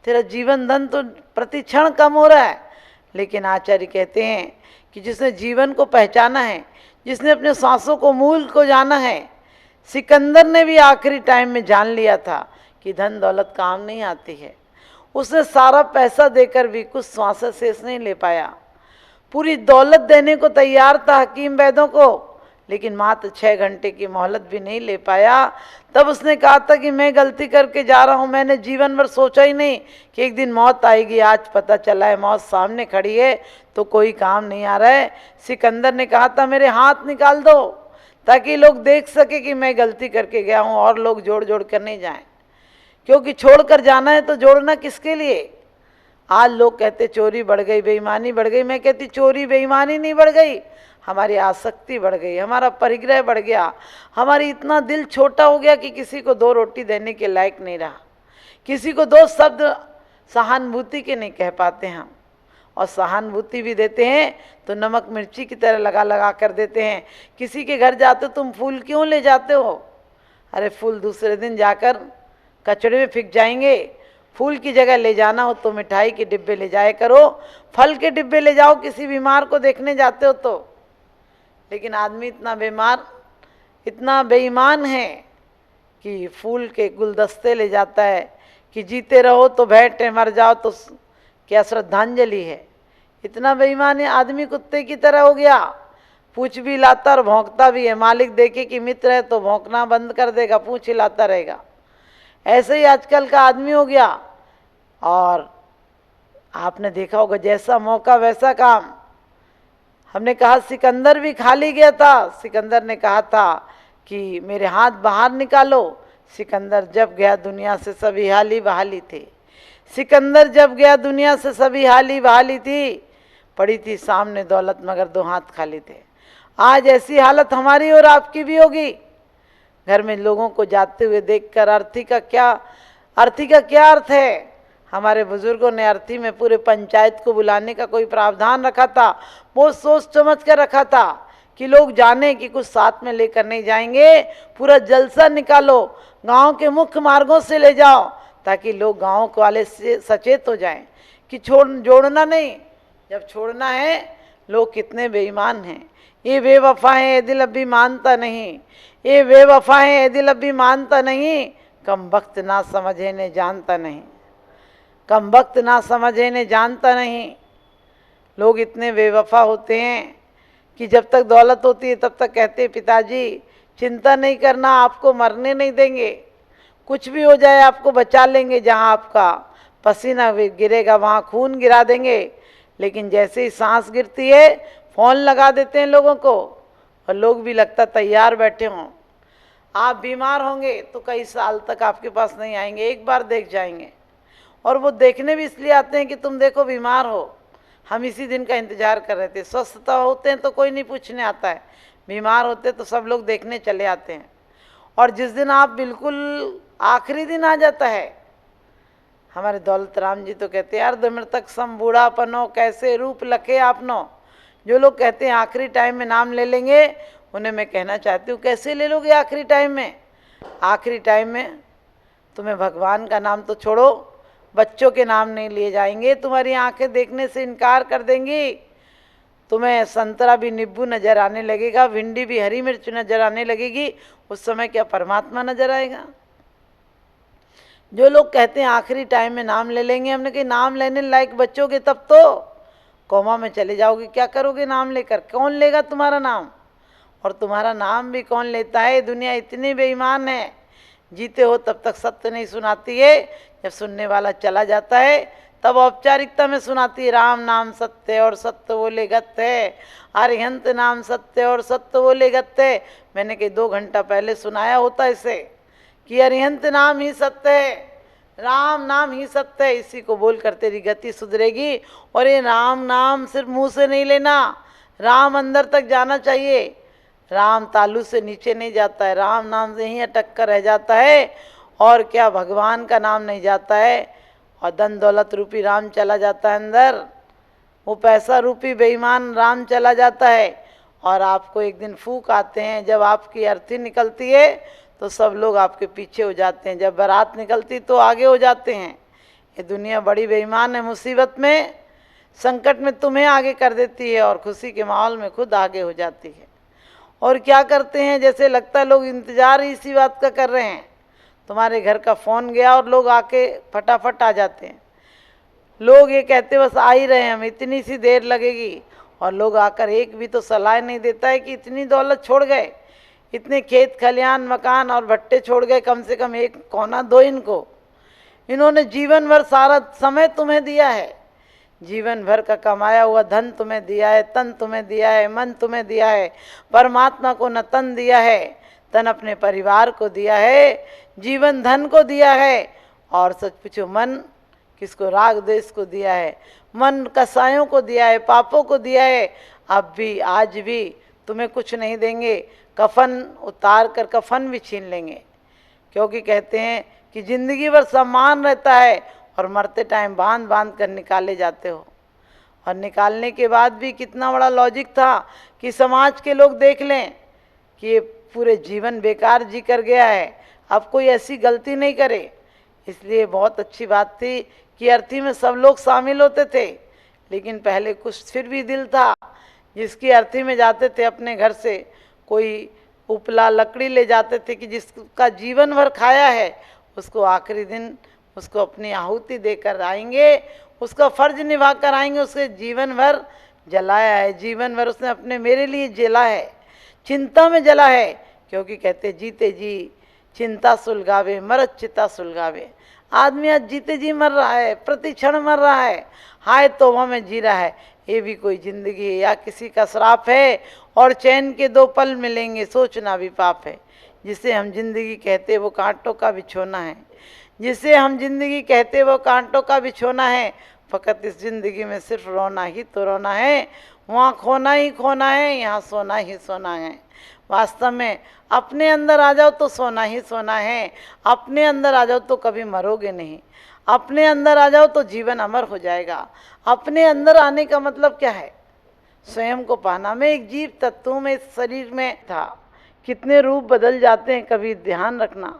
तेरा जीवन धन तो प्रति क्षण कम हो रहा है। लेकिन आचार्य कहते हैं कि जिसने जीवन को पहचाना है, जिसने अपने सांसों को मूल को जाना है, सिकंदर ने भी आखिरी टाइम में जान लिया था कि धन दौलत काम नहीं आती है। उसने सारा पैसा देकर भी कुछ श्वास शेष नहीं ले पाया। पूरी दौलत देने को तैयार था हकीम वैद्यों को, लेकिन मात्र 6 घंटे की मोहलत भी नहीं ले पाया। तब उसने कहा था कि मैं गलती करके जा रहा हूँ, मैंने जीवन भर सोचा ही नहीं कि एक दिन मौत आएगी। आज पता चला है मौत सामने खड़ी है तो कोई काम नहीं आ रहा है। सिकंदर ने कहा था मेरे हाथ निकाल दो ताकि लोग देख सके कि मैं गलती करके गया हूँ और लोग जोड़ जोड़ कर नहीं जाएं, क्योंकि छोड़ कर जाना है तो जोड़ना किसके लिए। आज लोग कहते चोरी बढ़ गई, बेईमानी बढ़ गई। मैं कहती चोरी बेईमानी नहीं बढ़ गई, हमारी आसक्ति बढ़ गई, हमारा परिग्रह बढ़ गया, हमारी इतना दिल छोटा हो गया कि किसी को 2 रोटी देने के लायक नहीं रहा, किसी को 2 शब्द सहानुभूति के नहीं कह पाते हम। और सहानुभूति भी देते हैं तो नमक मिर्ची की तरह लगा लगा कर देते हैं। किसी के घर जाते हो तुम फूल क्यों ले जाते हो? अरे फूल दूसरे दिन जाकर कचड़े में फेंक जाएंगे। फूल की जगह ले जाना हो तो मिठाई के डिब्बे ले जाया करो, फल के डिब्बे ले जाओ किसी बीमार को देखने जाते हो तो। लेकिन आदमी इतना बीमार, इतना बेईमान है कि फूल के गुलदस्ते ले जाता है कि जीते रहो तो बैठे, मर जाओ तो क्या श्रद्धांजलि है। इतना बेईमान है आदमी, कुत्ते की तरह हो गया। पूछ भी लाता और भौंकता भी है। मालिक देखे कि मित्र है तो भौंकना बंद कर देगा, पूछ हिलाता रहेगा। ऐसे ही आजकल का आदमी हो गया। और आपने देखा होगा जैसा मौका वैसा काम। हमने कहा सिकंदर भी खाली गया था। सिकंदर ने कहा था कि मेरे हाथ बाहर निकालो। सिकंदर जब गया दुनिया से सभी हाली बहाली थे। सिकंदर जब गया दुनिया से सभी हाली बहाली थी। पड़ी थी सामने दौलत मगर 2 हाथ खाली थे। आज ऐसी हालत हमारी और आपकी भी होगी। घर में लोगों को जाते हुए देखकर अर्थी का क्या अर्थ है। हमारे बुजुर्गों ने अर्थी में पूरे पंचायत को बुलाने का कोई प्रावधान रखा था। वो सोच समझ कर रखा था कि लोग जाने कि कुछ साथ में लेकर नहीं जाएंगे। पूरा जलसा निकालो, गांव के मुख्य मार्गों से ले जाओ ताकि लोग गांव वाले से सचेत हो जाएं कि जोड़ना नहीं। जब छोड़ना है, लोग कितने बेईमान हैं। ये बेवफा है, ये दिल अभी मानता नहीं। ये बेवफा है, ये दिल अभी मानता नहीं। कम वक्त ना समझे ने जानता नहीं, कम वक्त ना समझे ने जानता नहीं। लोग इतने बेवफा होते हैं कि जब तक दौलत होती है तब तक कहते हैं पिताजी चिंता नहीं करना, आपको मरने नहीं देंगे, कुछ भी हो जाए आपको बचा लेंगे, जहाँ आपका पसीना गिरेगा वहाँ खून गिरा देंगे। लेकिन जैसे ही सांस गिरती है फ़ोन लगा देते हैं लोगों को, और लोग भी लगता तैयार बैठे हों। आप बीमार होंगे तो कई साल तक आपके पास नहीं आएंगे, एक बार देख जाएंगे। और वो देखने भी इसलिए आते हैं कि तुम देखो बीमार हो, हम इसी दिन का इंतज़ार कर रहे थे। स्वस्थता होते हैं तो कोई नहीं पूछने आता है, बीमार होते तो सब लोग देखने चले आते हैं। और जिस दिन आप बिल्कुल आखिरी दिन आ जाता है, हमारे दौलत राम जी तो कहते हैं यार मृतक सम बूढ़ापनो कैसे रूप लखे आपनो। जो लोग कहते हैं आखिरी टाइम में नाम ले लेंगे, उन्हें मैं कहना चाहती हूँ कैसे ले लोगे आखिरी टाइम में। आखिरी टाइम में तुम्हें भगवान का नाम तो छोड़ो, बच्चों के नाम नहीं लिए जाएंगे, तुम्हारी आंखें देखने से इनकार कर देंगी। तुम्हें संतरा भी नींबू नज़र आने लगेगा, भिंडी भी हरी मिर्च नज़र आने लगेगी। उस समय क्या परमात्मा नज़र आएगा? जो लोग कहते हैं आखिरी टाइम में नाम ले लेंगे, हमने कहा नाम लेने लायक बच्चोगे तब तो कोमा में चले जाओगे। क्या करोगे नाम लेकर? कौन लेगा तुम्हारा नाम? और तुम्हारा नाम भी कौन लेता है? दुनिया इतनी बेईमान है, जीते हो तब तक सत्य नहीं सुनाती है, जब सुनने वाला चला जाता है तब औपचारिकता में सुनाती है। राम नाम सत्य और सत्य बोले गत्य है, अरिहंत नाम सत्य और सत्य बोले गत्य है। मैंने कहीं 2 घंटा पहले सुनाया होता इसे कि अरिहंत नाम ही सत्य है, राम नाम ही सत्य है। इसी को बोलकर तेरी गति सुधरेगी। और ये राम नाम सिर्फ मुंह से नहीं लेना, राम अंदर तक जाना चाहिए। राम तालू से नीचे नहीं जाता है, राम नाम से ही अटक कर रह जाता है। और क्या भगवान का नाम नहीं जाता है, और धन दौलत रूपी राम चला जाता है अंदर, वो पैसा रूपी बेईमान राम चला जाता है। और आपको एक दिन फूक आते हैं, जब आपकी अर्थी निकलती है तो सब लोग आपके पीछे हो जाते हैं, जब बारात निकलती तो आगे हो जाते हैं। ये दुनिया बड़ी बेईमान है, मुसीबत में संकट में तुम्हें आगे कर देती है और खुशी के माहौल में खुद आगे हो जाती है। और क्या करते हैं, जैसे लगता है लोग इंतजार ही इसी बात का कर रहे हैं। तुम्हारे घर का फ़ोन गया और लोग आके फटाफट आ जाते हैं। लोग ये कहते बस आ ही रहे हैं हम, इतनी सी देर लगेगी, और लोग आकर एक भी तो सलाह नहीं देता है कि इतनी दौलत छोड़ गए, इतने खेत खलियान मकान और भट्टे छोड़ गए, कम से कम एक कोना दो इनको। इन्होंने जीवन भर सारा समय तुम्हें दिया है, जीवन भर का कमाया हुआ धन तुम्हें दिया है, तन तुम्हें दिया है, मन तुम्हें दिया है। परमात्मा को न तन दिया है, तन अपने परिवार को दिया है, जीवन धन को दिया है, और सच पूछो मन किसको, राग द्वेष को दिया है, मन कसायों को दिया है, पापों को दिया है। अब भी आज भी तुम्हें कुछ नहीं देंगे, कफन उतार कर कफन भी छीन लेंगे, क्योंकि कहते हैं कि जिंदगी भर सम्मान रहता है और मरते टाइम बांध बांध कर निकाले जाते हो। और निकालने के बाद भी कितना बड़ा लॉजिक था कि समाज के लोग देख लें कि ये पूरे जीवन बेकार जी कर गया है, अब कोई ऐसी गलती नहीं करे। इसलिए बहुत अच्छी बात थी कि अर्थी में सब लोग शामिल होते थे, लेकिन पहले कुछ फिर भी दिल था जिसकी अर्थी में जाते थे, अपने घर से कोई उपला लकड़ी ले जाते थे कि जिसका जीवन भर खाया है उसको आखिरी दिन उसको अपनी आहुति देकर आएंगे, उसका फर्ज निभा कर आएंगे। उसके जीवन भर जलाया है, जीवन भर उसने अपने मेरे लिए जला है, चिंता में जला है, क्योंकि कहते जीते जी चिंता सुलगावे मरत चिता सुलगावे। आदमी आज जीते जी मर रहा है, प्रति क्षण मर रहा है, हाय तौबा में जी रहा है। ये भी कोई जिंदगी है या किसी का श्राप है? और चैन के दो पल मिलेंगे सोचना भी पाप है। जिसे हम जिंदगी कहते वो कांटों का बिछोना है, जिसे हम जिंदगी कहते वो कांटों का बिछोना है। फ़कत इस ज़िंदगी में सिर्फ रोना ही तो रोना है, वहाँ खोना ही खोना है, यहाँ सोना ही सोना है। वास्तव में अपने अंदर आ जाओ तो सोना ही सोना है, अपने अंदर आ जाओ तो कभी मरोगे नहीं, अपने अंदर आ जाओ तो जीवन अमर हो जाएगा। अपने अंदर आने का मतलब क्या है? स्वयं को पाना। मैं एक जीव तत्व में इस शरीर में था, कितने रूप बदल जाते हैं, कभी ध्यान रखना।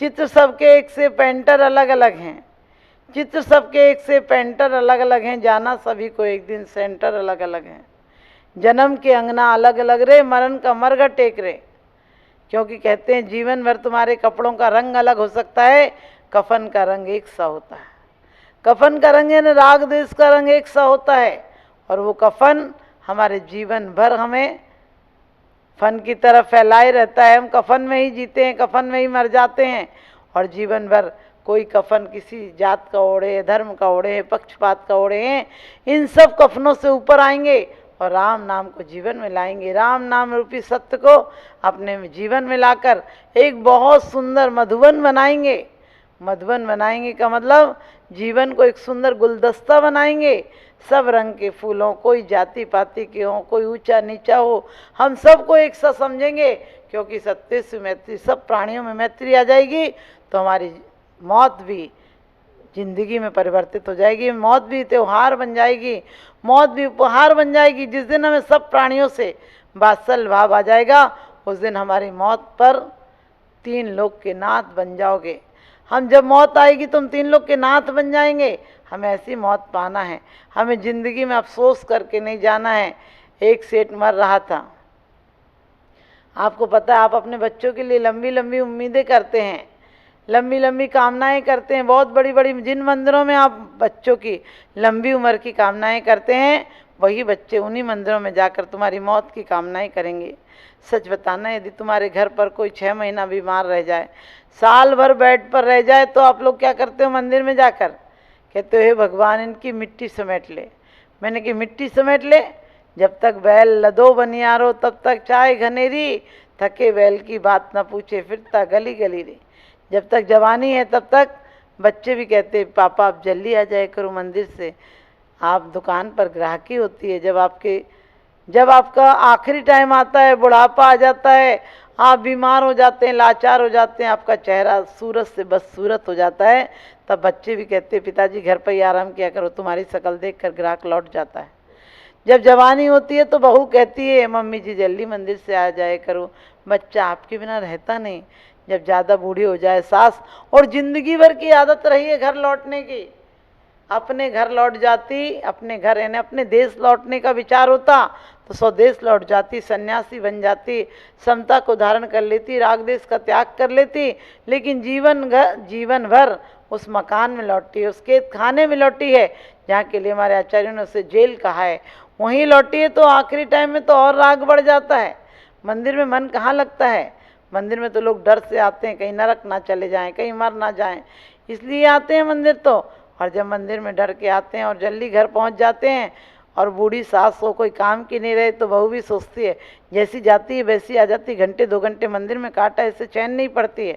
चित्र सबके एक से पेंटर अलग अलग हैं, चित्र सबके एक से पेंटर अलग अलग हैं, जाना सभी को एक दिन सेंटर अलग अलग हैं। जन्म के अंगना अलग अलग रे, मरण का मरघट टेक रे। क्योंकि कहते हैं जीवन भर तुम्हारे कपड़ों का रंग अलग हो सकता है, कफन का रंग एक सा होता है। कफन का रंग यानी राग द्वेष का रंग एक सा होता है, और वो कफन हमारे जीवन भर हमें फन की तरफ फैलाए रहता है। हम कफन में ही जीते हैं, कफन में ही मर जाते हैं, और जीवन भर कोई कफन किसी जात का ओढ़े, धर्म का ओढ़े, पक्षपात का ओढ़े हैं। इन सब कफनों से ऊपर आएंगे और राम नाम को जीवन में लाएंगे। राम नाम रूपी सत्य को अपने जीवन में लाकर एक बहुत सुंदर मधुबन बनाएंगे। मधुबन बनाएंगे का मतलब जीवन को एक सुंदर गुलदस्ता बनाएंगे, सब रंग के फूलों, कोई जाति पाति के हों, कोई ऊंचा नीचा हो, हम सबको एक सा समझेंगे। क्योंकि सत्य से मैत्री, सब प्राणियों में मैत्री आ जाएगी तो हमारी मौत भी जिंदगी में परिवर्तित हो जाएगी, मौत भी त्योहार बन जाएगी, मौत भी उपहार बन जाएगी। जिस दिन हमें सब प्राणियों से वात्सल्य भाव आ जाएगा, उस दिन हमारी मौत पर तीन लोक के नाथ बन जाओगे। हम जब मौत आएगी तुम तीन लोग के नाथ बन जाएंगे। हमें ऐसी मौत पाना है, हमें ज़िंदगी में अफसोस करके नहीं जाना है। एक सेठ मर रहा था, आपको पता है, आप अपने बच्चों के लिए लंबी लंबी उम्मीदें करते हैं, लंबी लंबी कामनाएं करते हैं, बहुत बड़ी बड़ी। जिन मंदिरों में आप बच्चों की लंबी उम्र की कामनाएं करते हैं, वही बच्चे उन्हीं मंदिरों में जाकर तुम्हारी मौत की कामनाएं करेंगे। सच बताना, यदि तुम्हारे घर पर कोई 6 महीना बीमार रह जाए, साल भर बेड पर रह जाए, तो आप लोग क्या करते हो? मंदिर में जाकर कहते हो हे भगवान इनकी मिट्टी समेट ले। मैंने कि मिट्टी समेट ले? जब तक बैल लदो बनियारो तब तक चाय घनेरी, थके बैल की बात न पूछे फिरता गली गली रे। जब तक जवानी है तब तक बच्चे भी कहते पापा आप जल्दी आ जाए करो मंदिर से, आप दुकान पर ग्राहकी होती है। जब आपका आखिरी टाइम आता है, बुढ़ापा आ जाता है, आप बीमार हो जाते हैं, लाचार हो जाते हैं, आपका चेहरा सूरत से बदसूरत हो जाता है, तब बच्चे भी कहते हैं पिताजी घर पर ही आराम किया करो, तुम्हारी शक्ल देख कर ग्राहक लौट जाता है। जब जवानी होती है तो बहू कहती है मम्मी जी जल्दी मंदिर से आ जाए करो, बच्चा आपके बिना रहता नहीं। जब ज़्यादा बूढ़ी हो जाए सास, और जिंदगी भर की आदत रही है घर लौटने की, अपने घर लौट जाती, अपने घर यानी अपने देश लौटने का विचार होता तो स्वदेश लौट जाती, सन्यासी बन जाती, समता को धारण कर लेती, राग देश का त्याग कर लेती, लेकिन जीवन भर उस मकान में लौटी है, उसके खाने में लौटी है जहाँ के लिए हमारे आचार्यों ने उसे जेल कहा है, वहीं लौटी है। तो आखिरी टाइम में तो और राग बढ़ जाता है। मंदिर में मन कहाँ लगता है? मंदिर में तो लोग डर से आते हैं, कहीं नरक ना चले जाएं, कहीं मर ना जाएं, इसलिए आते हैं मंदिर तो। और जब मंदिर में डर के आते हैं और जल्दी घर पहुंच जाते हैं, और बूढ़ी सास हो कोई काम की नहीं रहे तो बहू भी सोचती है जैसी जाती है वैसी आ जाती, घंटे 2 घंटे मंदिर में काटा, इससे चैन नहीं पड़ती है।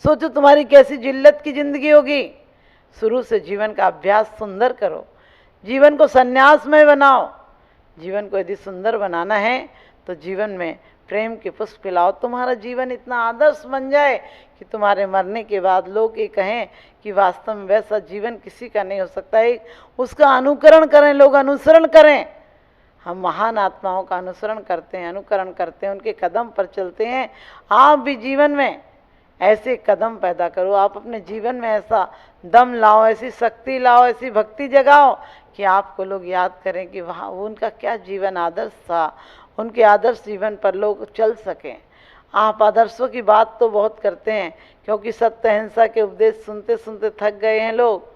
सोचो तुम्हारी कैसी जिल्लत की जिंदगी होगी। शुरू से जीवन का अभ्यास सुंदर करो, जीवन को संन्यासमय बनाओ। जीवन को यदि सुंदर बनाना है तो जीवन में प्रेम के पुष्प पिलाओ, तुम्हारा जीवन इतना आदर्श बन जाए कि तुम्हारे मरने के बाद लोग ये कहें कि वास्तव में वैसा जीवन किसी का नहीं हो सकता है। उसका अनुकरण करें, लोग अनुसरण करें। हम महान आत्माओं का अनुसरण करते हैं, अनुकरण करते हैं, उनके कदम पर चलते हैं। आप भी जीवन में ऐसे कदम पैदा करो, आप अपने जीवन में ऐसा दम लाओ, ऐसी शक्ति लाओ, ऐसी भक्ति जगाओ कि आपको लोग याद करें कि वहाँ उनका क्या जीवन आदर्श था, उनके आदर्श जीवन पर लोग चल सकें। आप आदर्शों की बात तो बहुत करते हैं, क्योंकि सत्य अहिंसा के उपदेश सुनते सुनते थक गए हैं लोग,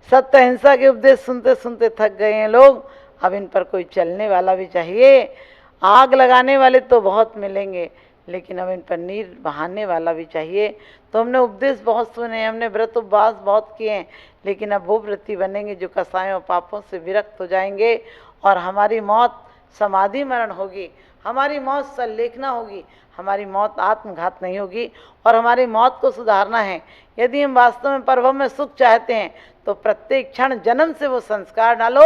सत्य अहिंसा के उपदेश सुनते सुनते थक गए हैं लोग। अब इन पर कोई चलने वाला भी चाहिए। आग लगाने वाले तो बहुत मिलेंगे, लेकिन अब इन पर नीर बहाने वाला भी चाहिए। तो हमने उपदेश बहुत सुने, हमने व्रत उपवास बहुत किए हैं, लेकिन अब वो व्रती बनेंगे जो कसायों पापों से विरक्त हो जाएंगे, और हमारी मौत समाधि मरण होगी, हमारी मौत सल्लेखना होगी, हमारी मौत आत्मघात नहीं होगी। और हमारी मौत को सुधारना है। यदि हम वास्तव में परम में सुख चाहते हैं तो प्रत्येक क्षण जन्म से वो संस्कार डालो।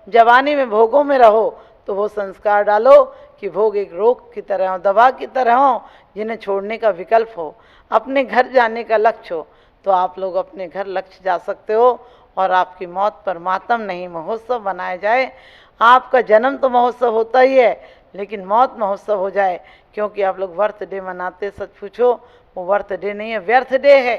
जवानी में भोगों में रहो तो वो संस्कार डालो कि भोग एक रोग की तरह हो, दवा की तरह हो, जिन्हें छोड़ने का विकल्प हो, अपने घर जाने का लक्ष्य हो। तो आप लोग अपने घर लक्ष्य जा सकते हो, और आपकी मौत पर मातम नहीं, महोत्सव बनाया जाए। आपका जन्म तो महोत्सव होता ही है, लेकिन मौत महोत्सव हो जाए, क्योंकि आप लोग बर्थडे मनाते, सच पूछो वो बर्थडे नहीं है, व्यर्थ डे है।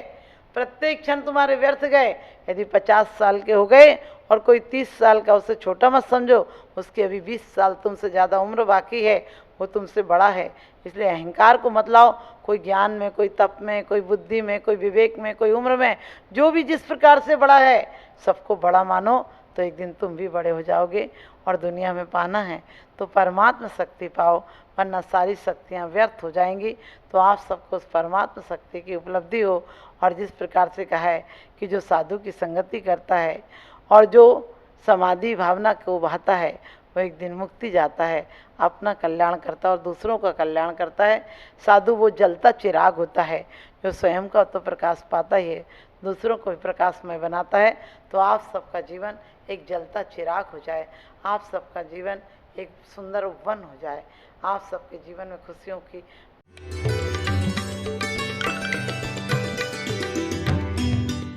प्रत्येक क्षण तुम्हारे व्यर्थ गए। यदि 50 साल के हो गए और कोई 30 साल का, उसे छोटा मत समझो, उसकी अभी 20 साल तुमसे ज़्यादा उम्र बाकी है, वो तुमसे बड़ा है। इसलिए अहंकार को मत लाओ। कोई ज्ञान में, कोई तप में, कोई बुद्धि में, कोई विवेक में, कोई उम्र में, जो भी जिस प्रकार से बड़ा है, सबको बड़ा मानो, तो एक दिन तुम भी बड़े हो जाओगे। और दुनिया में पाना है तो परमात्मा शक्ति पाओ, वरना सारी शक्तियाँ व्यर्थ हो जाएंगी। तो आप सबको उस परमात्मा शक्ति की उपलब्धि हो। और जिस प्रकार से कहा है कि जो साधु की संगति करता है और जो समाधि भावना को बहाता है, वो एक दिन मुक्ति जाता है, अपना कल्याण करता है और दूसरों का कल्याण करता है। साधु वो जलता चिराग होता है जो स्वयं का तो प्रकाश पाता ही है, दूसरों को भी प्रकाशमय बनाता है। तो आप सबका जीवन एक जलता चिराग हो जाए, आप सबका जीवन एक सुंदर उपवन हो जाए, आप सबके जीवन में खुशियों की